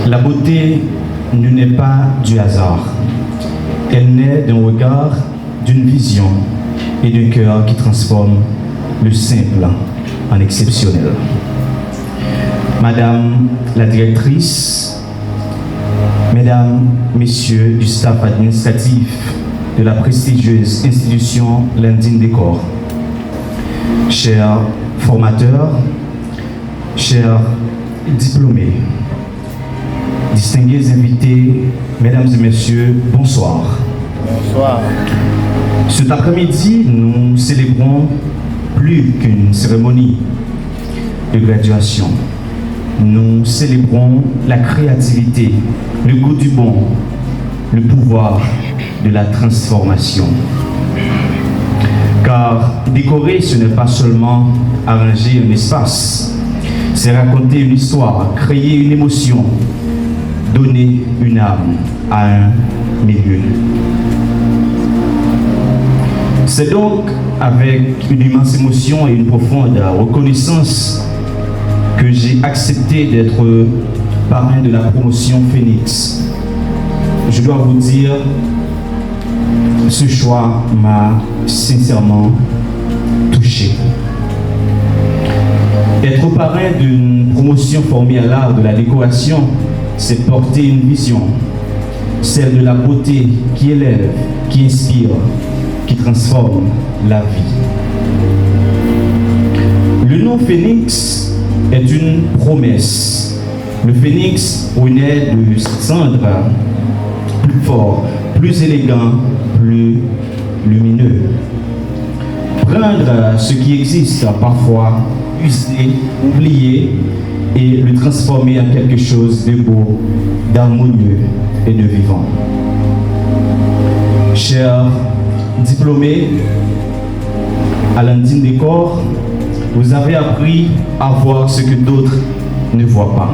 La beauté ne naît pas du hasard. Elle naît d'un regard, d'une vision et d'un cœur qui transforme le simple en exceptionnel. Madame la directrice, Mesdames, Messieurs du staff administratif de la prestigieuse institution Landine Décor, chers formateurs, chers diplômés, distingués invités, Mesdames et Messieurs, bonsoir. Bonsoir. Cet après-midi, nous célébrons plus qu'une cérémonie de graduation. Nous célébrons la créativité, le goût du bon, le pouvoir de la transformation. Car décorer, ce n'est pas seulement arranger un espace, c'est raconter une histoire, créer une émotion, donner une âme à un milieu. C'est donc avec une immense émotion et une profonde reconnaissance que j'ai accepté d'être parrain de la promotion Phoenix. Je dois vous dire, ce choix m'a sincèrement touché. Être parrain d'une promotion formée à l'art de la décoration, c'est porter une vision, celle de la beauté qui élève, qui inspire, qui transforme la vie. Le nom Phoenix est une promesse. Le phénix renaît de cendre, plus fort, plus élégant, plus lumineux. Prendre ce qui existe, parfois usé, oublié, et le transformer en quelque chose de beau, d'harmonieux et de vivant. Chers diplômés à Landine Décor, vous avez appris à voir ce que d'autres ne voient pas.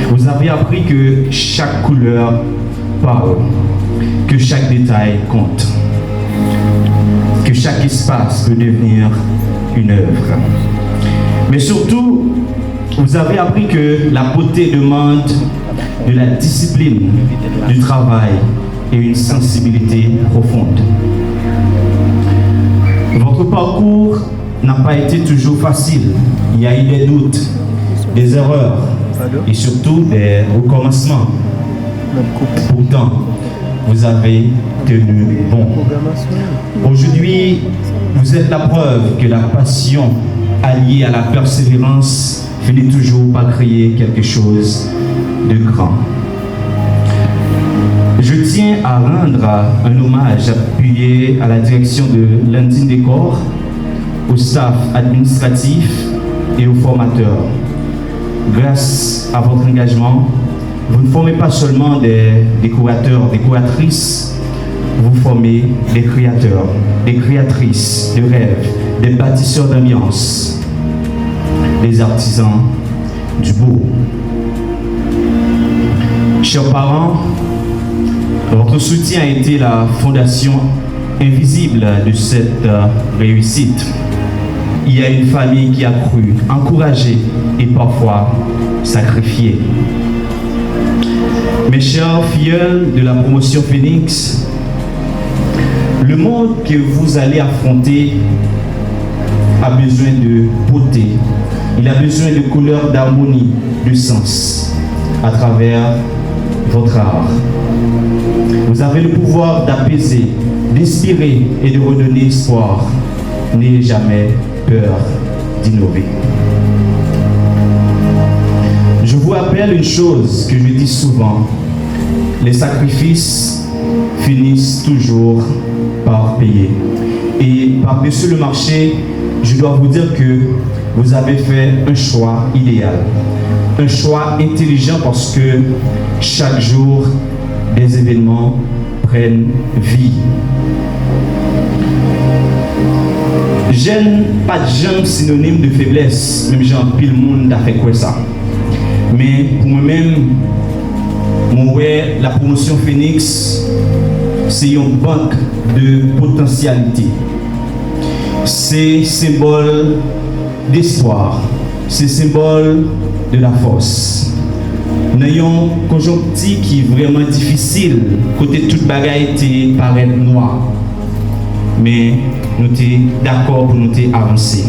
Vous avez appris que chaque couleur parle, que chaque détail compte, que chaque espace peut devenir une œuvre. Mais surtout, vous avez appris que la beauté demande de la discipline, du travail et une sensibilité profonde. Votre parcours n'a pas été toujours facile. Il y a eu des doutes, des erreurs et surtout des recommencements. Pourtant, vous avez tenu bon. Aujourd'hui, vous êtes la preuve que la passion alliée à la persévérance finit toujours par créer quelque chose de grand. Je tiens à rendre un hommage appuyé à la direction de Landine Décor, au staff administratif et aux formateurs. Grâce à votre engagement, vous ne formez pas seulement des décorateurs, décoratrices, vous formez des créateurs, des créatrices de rêves, des bâtisseurs d'ambiance, des artisans du beau. Chers parents, votre soutien a été la fondation invisible de cette réussite. Il y a une famille qui a cru, encouragé et parfois sacrifié. Mes chers filleuls de la promotion Phoenix, le monde que vous allez affronter a besoin de beauté, il a besoin de couleurs, d'harmonie, de sens à travers votre art. Vous avez le pouvoir d'apaiser, d'inspirer et de redonner espoir. N'ayez jamais peur d'innover. Je vous rappelle une chose que je dis souvent, les sacrifices finissent toujours par payer. Et par-dessus le marché, je dois vous dire que vous avez fait un choix idéal, un choix intelligent parce que chaque jour, des événements prennent vie. J'aime pas de gens synonyme de faiblesse, même j'ai un pile monde a fait quoi ça. Mais pour moi-même, la promotion Phoenix, c'est une banque de potentialité. C'est symbole d'espoir, c'est symbole de la force. Dans un conjonctif qui est vraiment difficile, côté toute bagaille était paraît noir. Mais nous sommes d'accord pour nous avancer.